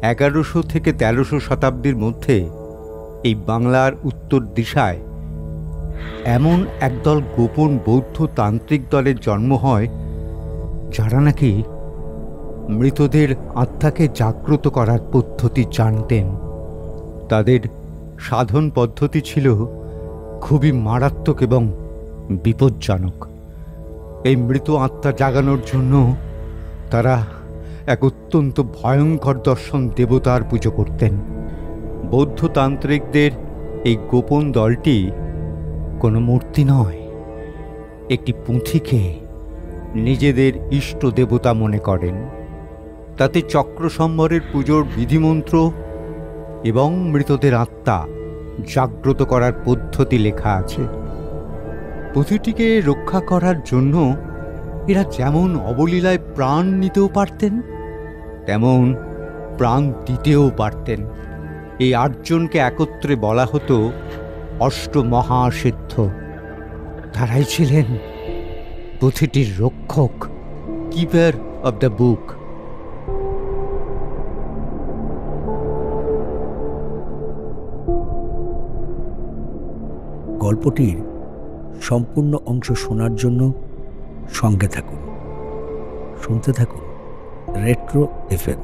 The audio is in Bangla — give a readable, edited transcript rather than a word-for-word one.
1100 থেকে 1300 শতাব্দীর মধ্যে এই বাংলার উত্তর দিশায় এমন একদল গোপন বৌদ্ধ তান্ত্রিক দলের জন্ম হয় যারা নাকি মৃতদের আত্মাকে জাগ্রত করার পদ্ধতি জানতেন। তাদের সাধন পদ্ধতি ছিল খুবই মারাত্মক এবং বিপজ্জনক। এই মৃত আত্মা জাগানোর জন্য তারা এক অত্যন্ত ভয়ঙ্কর দর্শন দেবতার পুজো করতেন। বৌদ্ধ তান্ত্রিকদের এই গোপন দলটি কোনো মূর্তি নয়, একটি পুঁথিকে নিজেদের ইষ্ট দেবতা মনে করেন। তাতে চক্র সম্বরের পুজোর বিধিমন্ত্র এবং মৃতদের আত্মা জাগ্রত করার পদ্ধতি লেখা আছে। পুঁথিটিকে রক্ষা করার জন্য এরা যেমন অবলীলায় প্রাণ নিতেও পারতেন, তেমন প্রাণ দিতেও পারতেন। এই 8 জনকে একত্রে বলা হতো অষ্টমহাসিদ্ধ। তারাই ছিলেন পুঁথিটির রক্ষক, কিপার অব দ্য বুক। গল্পটির সম্পূর্ণ অংশ শোনার জন্য সঙ্গে থাকুন, শুনতে থাকুন রেট্রো এফএম।